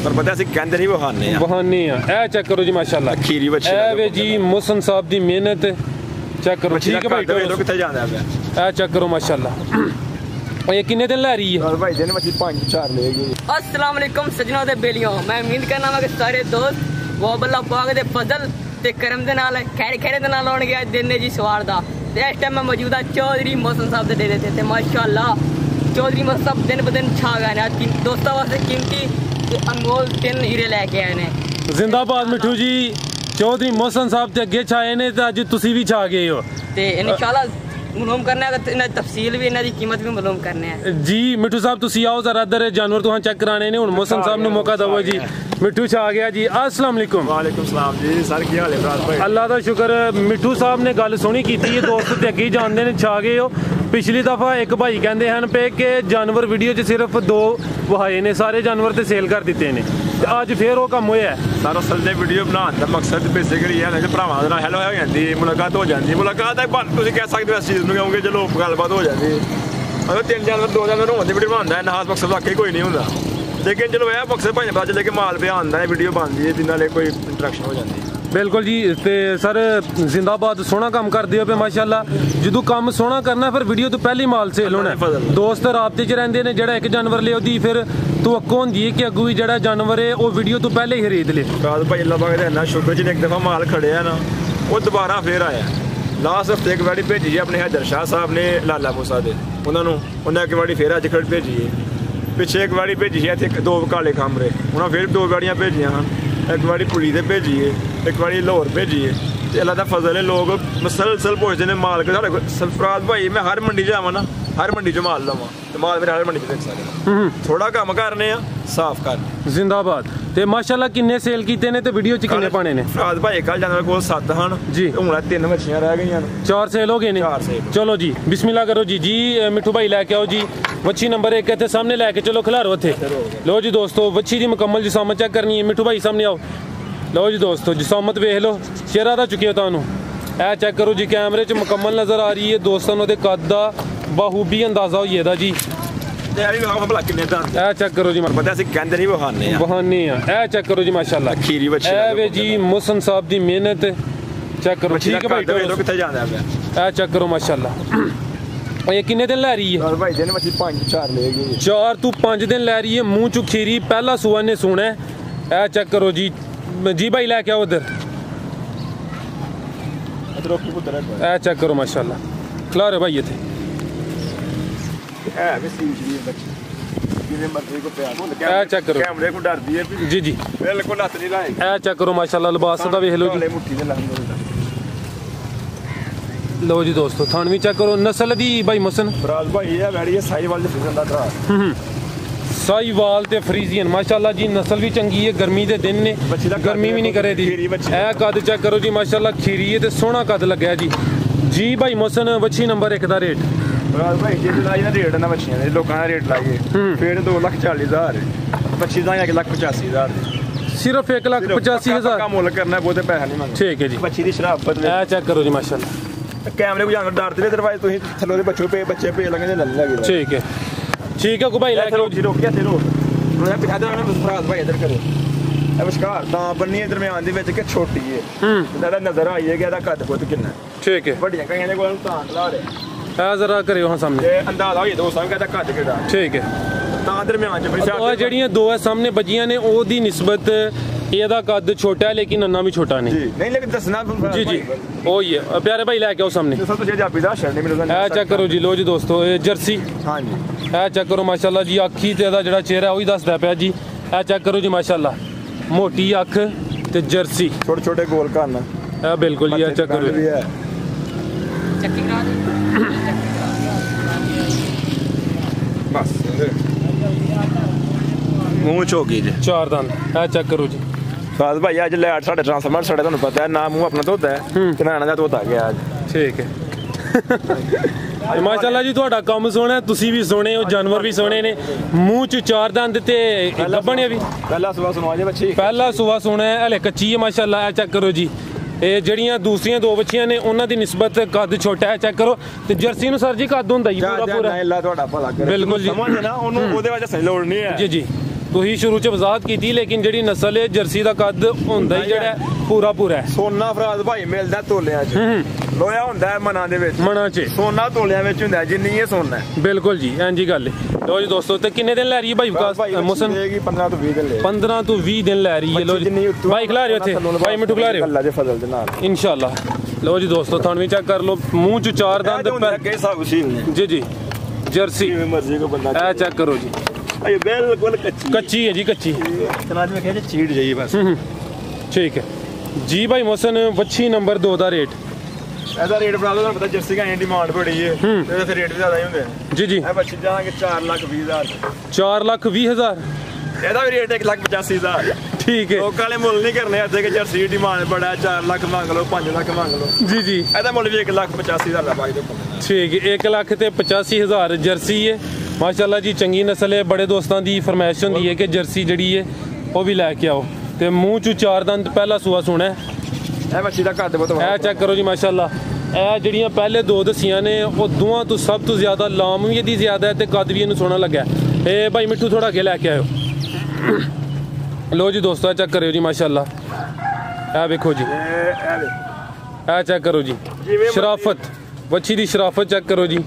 पर पता असीं कहंदे नहीं बहाने ए चेक करो जी माशाल्लाह खीरी बच्ची ए वे जी मोहसन साहब दी मेहनत चेक करो ठीक है भाई किथे जांदा है ए चेक करो माशाल्लाह ये किन्ने दिन लै रही है भाई दिन मछली 5-4 लेगी। अस्सलाम वालेकुम सजनों ते बेलियों मैं उम्मीद करना कि सारे दोस्त वो अल्लाह पाक दे फजल ते करम दे नाल खैर दे नाल होणगे अज दिन जी सवार दा ते इस टाइम मैं मौजूद हां चौधरी मोहसन साहब दे डेरे ते माशाल्लाह चौधरी मोहसन साहब दिन ब दिन छा गए ने आज दोस्तों वास्ते कीमती ते अनमोल 3 हीरे लेके आए ने। जिंदाबाद मिठू जी चौधरी मोहसन साहब ते अगे छाए ने ते अज तुसी भी छा गए हो ते इंशाल्लाह मालूम करने इन्हें तफसील भी इन्हें कीमत भी मालूम करने हैं जी। मिठू साहब तुसी आओ जरा इधर जानवर तुहां चेक कराने ने हुण मोहसन साहब नु मौका दवो जी। मिठू छा गया जी। अस्सलाम वालेकुम। वालेकुम सलाम जी सर की हाल है भरा भाई? अल्लाह दा शुक्र। मिठू साहब ने गल सोहनी कीती है दोस्त ते अगे जानदे ने छा गए हो। पिछली दफा एक भाई कहंदे हन पे कि जानवर वीडियो च सिर्फ 2 वहाए ने सारे जानवर ते सेल कर दिते ने ते अज फिर वो काम होया है। सर असल दे वीडियो बनाने दा मकसद बेसिकली है कि भरावां दे नाल हेलो हो जांदी मुलाकात हो जांदी मुलाकात है तुसीं कह सकदे हो इस चीज़ नूं क्योंकि चलो गलबात हो जाती अगर 3 जानवर 2 जानवर होने वीडियो बनाता है नहास मकसद वाकई कोई नहीं होता लेकिन चलो यह मकसद भाई पता चले कि माल पे आंदा है वीडियो बनती है जिन्ना कोई इंटरेक्शन हो जाती है। बिल्कुल जी ते सर जिंदाबाद सोहना काम करदे हो पे माशाल्लाह जदों काम सोहना करना फिर वीडियो तो पहले माल सेल होना दोस्त राबते च रहिंदे ने जेड़ा एक जानवर ले ओदी फिर तवक्को होंदी है कि अगू भी जेड़ा जानवर है वो वीडियो तो पहले ही खरीद ले। रात भाई अल्लाह पाक दा इन्ना शुक्र जी ने एक दफा माल खड़िया ना वो दोबारा फिर आया लास्ट हफ्ते एक वारी भेजी है अपने हजर शाह साहब ने लाला मूसा दे उन्होंने एक वारी फिर अज खड़ भेजी है पिछे एक वारी भेजी है 2 काले कामरे उन्होंने फिर 2 गाड़ियां भेजिया हैं एक वारी पुली दे भेजी है एक वारी लाहौर भेजी है ते अल्लाह दा फजल है लोग मसलसल पहुंचते हैं माल के साढ़े सरफराज भाई मैं हर मंडी जावा ना हर मंडी च माल लवां माल मेरे हर मंडी च देख सकते थोड़ा काम करने साफ करने। जिंदाबाद ते माशाल्लाह किन्ने सेल कीते ने ते वीडियो च किन्ने पाने ने? फराज भाई कल जानवर कोल 7 हन जी हुण 3 मच्छियां रह गईयां 4 सेल हो गए ने 4 सेल। चलो जी बिस्मिल्लाह करो जी। जी मिठू भाई लेके आओ जी वच्छी नंबर 1 इत्थे सामने लेके चलो खिलारो इत्थे लो जी दोस्तों वच्छी दी मुकम्मल जिसामत चेक करनी है मिठू भाई सामने आओ लो जी दोस्तों जिसामत वेख लो चेहरा दा चुकिया तुहानू ए चेक करो जी कैमरे च मुकम्मल नजर आ रही है दोस्तों ओदे कद दा बाहूबी अंदाजा होई एदा जी। ए चेक करो जी पता असीं कहंदे नहीं बहाने ए चेक करो जी माशाल्लाह खीरी बच्ची ए वे जी मोहसन साहब दी मेहनत चेक करो ठीक है भाई किथे जांदा है ए चेक करो माशाल्लाह ये किन्ने दिन लै रही है? भाई दिन मछली 5-4 लेगी 4 तो 5 दिन लै रही है मुंह चु खीरी पहला सुआ ने सोना है ए चेक करो जी। जी भाई लेके आओ उधर ए चेक करो माशाल्लाह खिलारे भाई इत्थे चेक करो कैमरे को डरदी है जी जी बिल्कुल हथ नहीं लाए ए चेक करो माशाल्लाह लिबास दा वेख लो जी मुट्ठी दे लो जी दोस्तों थान भी चेक करो नस्ल दी भाई मोहसन फराज भाई ये वैड़ी है साहिवाल दे फिजन दा त्रा साहिवाल ते फ्रीजियन माशाल्लाह जी नस्ल भी चंगी है गर्मी दे दिन ने गर्मी भी नहीं करे दी ए कद चेक करो जी माशाल्लाह खीरी है ते सोहना कद लगया जी। जी भाई मोहसन वच्छी नंबर 1 दा रेट फराज भाई जे लाई ना रेट ना मच्छियां दे लोकां दा रेट लाइए फिर 2,40,000 मच्छी दा 1,85,000 सिर्फ 1,85,000 का मुल्क करना है बहुते पैसा नहीं मांगते ठीक है जी। मच्छी दी शराफत ए चेक करो जी माशाल्लाह कैमरे को जानवर डरते अदरवाइज तुसीं थल्लों दे बच्चे पे लगे ले लगे ठीक है को भाई लेके रोकिया थे रोक उन्होंने पिछा दे फराज भाई इधर करो ए विचकार तां बन्नी दरमियान दे विच कि छोटी है ज़्यादा नजर आई है कि एदा कद कुद किन्ना ठीक है बड़ियां कईयां दे कोल तां ला रहे ए जरा करियो हां सामने ते अंदाजा होई दोस्तां कि एदा कद किदा ठीक है तां दरमियान च बड़ी और जेड़ियां 2 है सामने बजियां ने ओदी निस्बत एदा कद छोटा है लेकिन अन्ना भी छोटा नहीं नहीं लेकिन दसना जी जी ओ ये प्यारे भाई लेके आओ सामने सब तो जापी दा शर्ट नहीं मिलदा ए चेक करो जी लो जी दोस्तों ये जर्सी हां जी ए चेक करो माशाल्लाह जी अखी ते एदा जेड़ा चेहरा ओही दसदा पिया जी ए चेक करो जी माशाल्लाह मोटी अख ते जर्सी छोटे छोटे गोल कान ए बिल्कुल जी चेक करो चेकिंग करा बस मुंह चौकी जे 4 दांत ए चेक करो जी फराज भाई अज लैट साढ़े ट्रांसफार्मर साढ़े तुहानू पता है ना मुंह अपना धोता है ते ना दा धोता गया अज ठीक है माशाल्लाह जी तुहाडा काम सोहना है तुसी भी सोहने हो जानवर भी सोहने ने मुंह च 4 दंद ते गब्बन भी पहला सुबह सुनवा जे बच्ची पहला सुबह सोहना है हले कच्ची है माशाल्लाह ए चेक करो जी ਇਹ ਜਿਹੜੀਆਂ ਦੂਸਰੀਆਂ 2 ਬੱਚੀਆਂ ਨੇ ਉਹਨਾਂ ਦੀ ਨਿਸਬਤ ਕੱਦ ਛੋਟਾ ਹੈ ਚੈੱਕ ਕਰੋ ਤੇ ਜਰਸੀ ਨੂੰ ਸਰ ਜੀ ਕੱਦ ਹੁੰਦਾ ਜੀ ਪੂਰਾ ਅੱਲਾ ਤੁਹਾਡਾ ਭਲਾ ਕਰੇ ਬਿਲਕੁਲ ਜੀ ਸਮਝ ਨਾ ਉਹਨੂੰ ਉਹਦੇ ਵਿੱਚ ਸਹੀ ਲੋੜ ਨਹੀਂ ਹੈ ਜੀ ਜੀ ਤੁਸੀਂ ਸ਼ੁਰੂ ਚ ਵਜ਼ਾਹਤ ਕੀਤੀ ਲੇਕਿਨ ਜਿਹੜੀ ਨਸਲ ਹੈ ਜਰਸੀ ਦਾ ਕੱਦ ਹੁੰਦਾ ਹੀ ਜਿਹੜਾ ਪੂਰਾ ਹੈ। ਸੋਨਾ ਫਰਾਜ਼ ਭਾਈ ਮਿਲਦਾ ਤੋਲਿਆਂ 'ਚ, ਲੋਹਾ ਹੁੰਦਾ ਹੈ ਮਨਾਂ ਦੇ ਵਿੱਚ, ਮਨਾਂ 'ਚ ਸੋਨਾ ਤੋਲਿਆਂ ਵਿੱਚ ਹੁੰਦਾ ਜਿੰਨੀ ਇਹ ਸੋਨਾ ਹੈ। ਬਿਲਕੁਲ ਜੀ ਇੰਜੀ ਗੱਲ ਹੈ। ਲੋ ਜੀ ਦੋਸਤੋ ਤੇ ਕਿੰਨੇ ਦਿਨ ਲੈ ਰਹੀ ਹੈ ਭਾਈ ਵਿਕਾਸ ਮੌਸਮ? 15 ਤੋਂ 20 ਦਿਨ ਲੈ 15 ਤੋਂ 20 ਦਿਨ ਲੈ ਰਹੀ ਹੈ। ਲੋ ਜੀ ਭਾਈ ਖਿਲਾ ਰਹੇ ਉੱਥੇ, ਭਾਈ ਮਿੱਠੂ ਖਿਲਾ ਰਹੇ ਅੱਲਾ ਦੇ ਫਜ਼ਲ ਦੇ ਨਾਲ ਇਨਸ਼ਾਅੱਲਾ। ਲੋ ਜੀ ਦੋਸਤੋ ਤੁਹਾਨੂੰ ਵੀ ਚੈੱਕ ਕਰ ਲੋ, ਮੂੰਹ 'ਚ 4 ਦੰਦ ਜੀ ਜਰਸੀ ਮਰਜ਼ੀ ਕੋ ਬੰਦਾ ਇਹ ਚੈੱਕ ਕਰੋ ਜੀ, ਇਹ ਬਿਲਕੁਲ ਕੱਚੀ ਹੈ ਜੀ, ਕੱਚੀ ਤਨਾਜ में कहते चीड़ जाइए बस। ठीक है जी भाई मोहसन। वच्छी नंबर 2 ਦਾ ਰੇਟ ਇਹਦਾ ਰੇਟ ਬਣਾ ਲਓ, ਤੁਹਾਨੂੰ ਪਤਾ ਜਰਸੀ ਦਾ ਡਿਮਾਂਡ ਬੜੀ ਹੈ ਤੇ ਫਿਰ ਰੇਟ ਵੀ ਜ਼ਿਆਦਾ ਹੀ ਹੁੰਦੇ ਨੇ। ਜੀ ਇਹ ਬੱਚੀ ਜਾਣਗੇ 4,20,000 4,20,000 ਇਹਦਾ ਵੀ ਰੇਟ 1,85,000। ਠੀਕ ਹੈ, ਲੋਕਾਂ ਵਾਲੇ ਮੁੱਲ ਨਹੀਂ ਕਰਨੇ ਇੱਥੇ ਕਿ ਜਰਸੀ ਡਿਮਾਂਡ ਬੜਾ 4 ਲੱਖ ਮੰਗ ਲਓ 5 ਲੱਖ ਮੰਗ ਲਓ। ਜੀ ਇਹਦਾ ਮੁੱਲ ਵੀ 1,85,000 ਦਾ ਬਾਈ ਦੇ ਕੋਲ। ਠੀਕ ਹੈ 1,85,000 ਜਰਸੀ ਹੈ ਮਾਸ਼ਾਅੱਲਾ ਜੀ, ਚੰਗੀ ਨਸਲ ਹੈ। ਬੜੇ ਦੋਸਤਾਂ ਦੀ ਫਰਮਾਇਸ਼ ਹੁੰਦੀ ਹੈ ਕਿ ਜਰਸੀ ਜਿਹੜੀ ਹੈ ਉਹ ਵੀ ਲੈ ਕੇ ਆਓ। ਤੇ ਮੂੰਹ 'ਚ 4 ਦੰਦ ਪਹਿਲਾ ਸੂਆ ਸੁਣਾ ਇਹ ਬੱਚੀ ਦਾ ਕੱਦ ਬਹੁਤ ਇਹ ਚੈੱਕ ਕਰੋ ਜੀ ਮਾਸ਼ਾਅੱਲਾ। ਇਹ ਜਿਹੜੀਆਂ ਪਹਿਲੇ 2 ਦਸੀਆਂ ਨੇ ਉਹ ਦੋਵਾਂ ਤੋਂ ਸਭ ਤੋਂ ਜ਼ਿਆਦਾ ਲਾਮ ਵੀ ਇਹਦੀ ਜ਼ਿਆਦਾ ਹੈ ਤੇ ਕੱਦ ਵੀ ਇਹਨੂੰ ਸੋਹਣਾ ਲੱਗਾ। ਇਹ ਭਾਈ ਮਿੱਠੂ ਥੋੜਾ ਅੱਗੇ ਲੈ ਕੇ ਆਇਓ। ਲੋ ਜੀ ਦੋਸਤੋ ਇਹ ਚੈੱਕ ਕਰਿਓ ਜੀ ਮਾਸ਼ਾਅੱਲਾ। ਇਹ ਵੇਖੋ ਜੀ, ਇਹ ਚੈੱਕ ਕਰੋ ਜੀ, ਸ਼ਰਾਫਤ ਵੱਛੀ ਦੀ ਸ਼ਰਾਫਤ ਚੈੱਕ ਕਰੋ ਜੀ,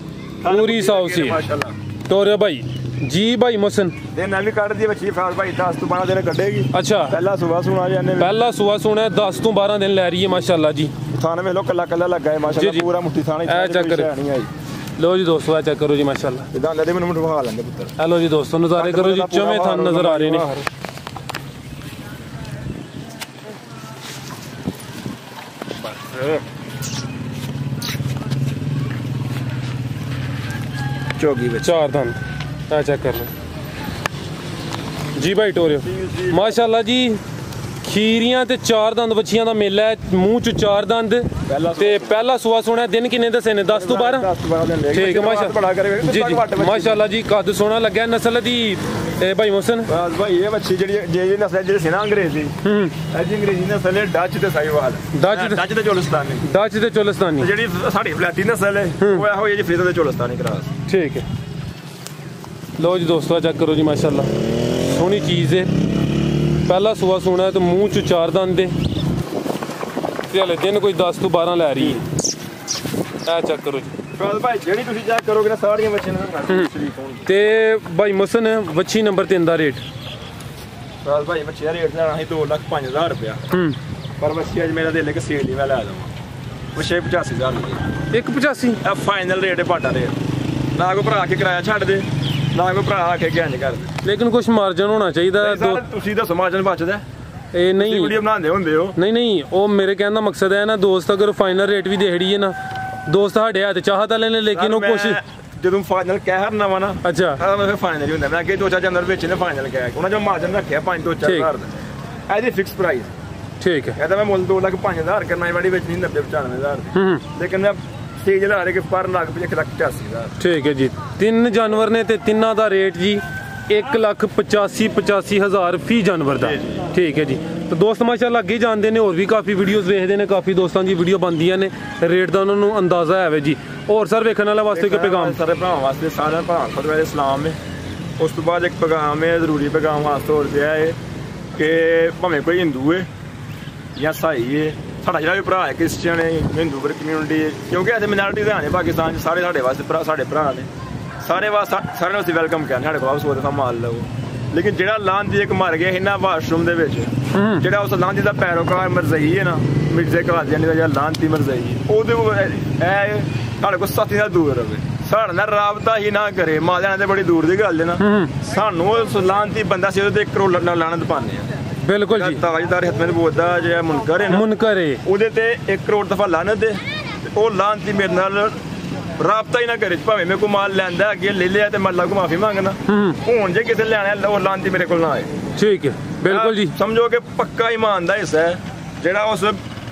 ਪੂਰੀ ਸਾਊ ਸੀ ਮਾਸ਼ਾਅੱਲਾ। ਤੋਰੇ ਭਾਈ ਜੀ ਭਾਈ मोहसन ਦਿਨ ਵੀ ਕੱਢਦੀ ਬੱਚੀ ਫਰਾਜ਼ ਭਾਈ 10 ਤੋਂ 12 ਦਿਨ ਕੱਢੇਗੀ। ਅੱਛਾ ਪਹਿਲਾ ਸੁਬਾ ਸੁਣਾ ਜਾਂਦੇ ਪਹਿਲਾ ਸੁਆ ਸੁਣਾ 10 ਤੋਂ 12 ਦਿਨ ਲੈ ਰਹੀ ਹੈ ਮਾਸ਼ਾਅੱਲਾ ਜੀ। ਥਾਣੇ ਵੇਖ ਲੋ ਕੱਲਾ ਲੱਗਾ ਹੈ ਮਾਸ਼ਾਅੱਲਾ, ਪੂਰਾ ਮੁੱਠੀ ਥਾਣੇ ਇਹ ਚੈੱਕ ਕਰੋ। ਲੋ ਜੀ ਦੋਸਤੋ ਇਹ ਚੈੱਕ ਕਰੋ ਜੀ ਮਾਸ਼ਾਅੱਲਾ। ਇਦਾਂ ਦੇ ਮੈਨੂੰ ਵਿਖਾ ਲੈਂਦੇ ਪੁੱਤਰ। ਹੈਲੋ ਜੀ ਦੋਸਤੋ ਨਜ਼ਾਰੇ ਕਰੋ ਜੀ, ਚਵੇਂ ਥਾਂ ਨਜ਼ਰ ਆ ਰਹੇ ਨੇ। ਚੋਗੀ ਵਿੱਚ 4 ਦੰਦ ਇਹ ਚੈੱਕ ਕਰ ਲਓ ਜੀ ਭਾਈ ਟੋਰਿਓ ਮਾਸ਼ਾਅੱਲਾ ਜੀ। ਖੀਰੀਆਂ ਤੇ 4 ਦੰਦ ਬੱਚੀਆਂ ਦਾ ਮੇਲਾ ਹੈ, ਮੂੰਹ 'ਚ 4 ਦੰਦ ਤੇ ਪਹਿਲਾ ਸੁਆ ਸੁਣਾ। ਦਿਨ ਕਿੰਨੇ ਦੱਸੇ ਨੇ? 10 ਤੋਂ 12। ਠੀਕ ਹੈ ਮਾਸ਼ਾਅੱਲਾ ਜੀ ਮਾਸ਼ਾਅੱਲਾ ਜੀ, ਕੱਦ ਸੋਹਣਾ ਲੱਗਿਆ। ਨਸਲ ਦੀ ਭਾਈ मोहसन ਭਾਈ ਇਹ ਬੱਚੀ ਜਿਹੜੀ ਨਸਲ ਜਿਹੜੀ ਸੀ ਨਾ ਅੰਗਰੇਜ਼ੀ, ਇਹ ਅੰਗਰੇਜ਼ੀ ਨਸਲ ਹੈ ਡੱਚ ਤੇ ਸਾਈਵਾਲ। ਡੱਚ ਤੇ ਚੋਲਿਸਤਾਨੀ, ਡੱਚ ਤੇ ਚੋਲਿਸਤਾਨੀ। ਜਿਹੜੀ ਸਾਡੀ ਫਲੈਟੀ ਨਸਲ ਹੈ ਉਹ ਇਹੋ ਜਿਹੀ ਫਰੀਦ ਤੇ ਚੋਲਿਸਤਾਨੀ ਕਰਾਸ। ਠੀਕ ਹੈ ਲੋ ਜੀ ਦੋਸਤੋ ਚੈੱਕ ਕਰੋ ਜੀ ਮਾਸ਼ਾਅੱਲਾ, ਸੋਹਣੀ ਚੀਜ਼ ਹੈ। ਪਹਿਲਾ ਸੁਆ ਸੁਣਾ ਤੇ ਮੂੰਹ 'ਚ 4 ਦੰਦ ਦੇ ਤੇ ਹਲੇ ਦਿਨ ਕੋਈ 10 ਤੋਂ 12 ਲੈ ਰਹੀ ਹੈ। ਇਹ ਚੈੱਕ ਕਰੋ ਜੀ ਭਾਈ, ਜਿਹੜੀ ਤੁਸੀਂ ਚੈੱਕ ਕਰੋਗੇ ਨਾ ਸਾਰੀਆਂ ਬੱਚੀਆਂ ਤੇ ਭਾਈ मोहसन ਵੱਛੀ ਨੰਬਰ 3 ਦਾ ਰੇਟ ਫਰਾਜ਼ ਭਾਈ ਬੱਚੇ ਦਾ ਰੇਟ ਲੈਣਾ ਸੀ 2,05,000 ਰੁਪਇਆ। ਪਰ ਬੱਚੀ ਅੱਜ ਮੇਰਾ ਦਿਲ ਹੈ ਕਿ ਸੇਲ ਹੀ ਮੈਂ ਲੈ ਦਵਾਂ। ਬੱਚੇ 85,000 ਰੁਪਏ 185 ਇਹ ਫਾਈਨਲ ਰੇਟ ਹੈ ਬਾਟਾ ਰੇਟ। ਨਾ ਕੋਈ ਭਰਾ ਕੇ ਕਿਰਾਇਆ ਛੱਡ ਦੇ, ਨਾ ਕੋਈ ਭਰਾ ਆ ਕੇ ਗਿਆਨ ਕਰ ਦੇ, ਲੇਕਿਨ ਕੁਝ ਮਾਰਜਨ ਹੋਣਾ ਚਾਹੀਦਾ। ਤੁਸੀਂ ਦੱਸੋ ਮਾਰਜਨ ਬਚਦਾ? ਇਹ ਨਹੀਂ ਵੀਡੀਓ ਬਣਾਉਂਦੇ ਹੁੰਦੇ ਹੋ। ਨਹੀਂ ਉਹ ਮੇਰੇ ਕਹਿਣ ਦਾ ਮਕਸਦ ਹੈ ਨਾ ਦੋਸਤ, ਅਗਰ ਫਾਈਨਲ ਰੇਟ ਵੀ ਦੇੜੀ ਹੈ ਨਾ ਦੋਸਤ ਸਾਡੇ ਹੱਥ ਚਾਹਤ ਵਾਲੇ ਨੇ, ਲੇਕਿਨ ਉਹ ਕੋਸ਼ਿਸ਼ ਜਦੋਂ ਫਾਈਨਲ ਕਹਿ ਹਰਨਾ ਵਾ ਨਾ ਅੱਛਾ ਮੈਂ ਫਿਰ ਫਾਈਨਲ ਹੀ ਹੁੰਦਾ। ਮੈਂ ਅੱਗੇ 2-4 ਜਨਰ ਵਿੱਚ ਨੇ ਫਾਈਨਲ ਕਹਿ ਉਹਨਾਂ ਜੋ ਮਾਰਜਨ ਰੱਖਿਆ 5-4,000 ਦਾ, ਇਹਦੀ ਫਿਕਸ ਪ੍ਰਾਈਸ। ਠੀਕ ਹੈ ਇਹਦਾ ਮੈਂ ਮੁੱਲ 2,05,000 ਕਰਨਾ ਵਾਲੀ ਵਿੱਚ ਨਹੀਂ 90-95,000 ਲੇਕਿਨ ਮੈਂ ਸਟੇਜ ਲਾ ਰਹੇ ਕਿ ਪਰ ਲੱਖ 1,85,000। ਠੀਕ ਹੈ ਜੀ, 3 ਜਾਨਵਰ ਨੇ ਤੇ ਤਿੰਨਾਂ ਦਾ ਰੇਟ ਜੀ 1,85,000 ਫੀ ਜਾਨਵਰ ਦਾ। ਠੀਕ ਹੈ ਜੀ, तो दोस्त माशाअल्लाह अगे जानते हैं, और भी काफ़ी वीडियोज़ देखते हैं, काफ़ी दोस्तों की वीडियो बनदियां ने, रेट का उन्होंने अंदाज़ा है जी। और सर वेखने वाले वास्ते कोई पैगाम? सारे भरावां वास्ते सारे भरावां को मेरे सलाम है। उस तो बाद एक पैगाम है, जरूरी पैगाम वास्ते और है कि भावें कोई हिंदू है या ईसाई है, साडा जिहड़ा भी भरा है क्रिश्चियन है, हिंदू कम्यूनिटी है, क्योंकि ऐसे मिनारिटी है पाकिस्तान सारे साढ़े वास्ते साढ़े भरा ने, सारे वास्ते वेलकम करने साढ़े को 100 दफा माल लो। लेकिन जो लांती एक मर गया इन्ना वाशरूम के जो उस लांती का पैरोकार मरजई है ना, मिर्जे कादियानी का लांती मरजई वो साढ़े को 7 साल दूर रहे, साढ़े नाल राबता ही ना करे, माल लैना तो बड़ी दूर की गल है ना। सानू उस लांती बंदा से 1 करोड़ लानत पाने बिल्कुल जी। ताजदार हतमत बोलदा जो मुनकर है ना, मुनकर है उहदे ते 1 करोड़ दफा लानत है, वो लानती मेरे नाल राबता ही ना करे, भावें मेरे को माल लैंदा अगे ले लिया तो मैं को माफी मंगना, हुण जे किसे लैना वो लानती मेरे को ना आए। ठीक है बिल्कुल जी, समझो कि पक्का ईमान दा हिस्सा है जेड़ा उस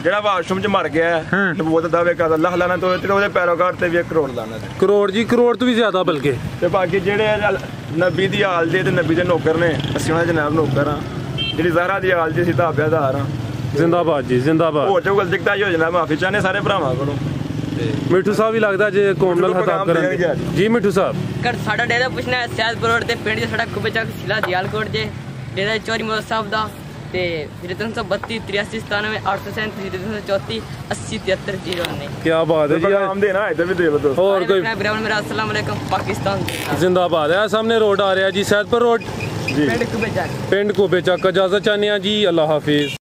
जेड़ा वाशरूम च मर गया है, नबूवत दावे करदा अल्लाह लाना तो ओदे पैरोकार ते भी 1 करोड़ लाना है। करोड़ जी, करोड़ तो भी ज्यादा बल्कि। ते बाकी जेड़े नबी दी आल दे ते नबी दे नौकर ने, असीं उहनां दे जनाब नौकर हां, जेड़ी ज़हरा दी आल दी सी ताबेदार हां। जिंदाबाद जी जिंदाबाद। हो जो गलती ता हो जनाब माफी चाहने सारे भरावां कोलों। मिठू साहब ही लगता जे कौम नाल खिताब करन जी। मिठू साहब कर साडा डेरा पुछना है सैदपुर रोड ते पिंड च साडा कुबे चौक जिला दियालकोट जे। डेरा चौरी मोहम्मद साहब दा ते 332 83 97 837 334 80 73 0 क्या बात है जी। नाम देना इधर भी दे लो दोस्त। और कोई मेरा अस्सलाम वालेकुम पाकिस्तान जिंदाबाद है। सामने रोड आ रहा है जी, सैदपुर रोड, जी पिंड कुबेचा। पिंड कुबेचा। इजाजत चाहते हैं जी, अल्लाह हाफिज।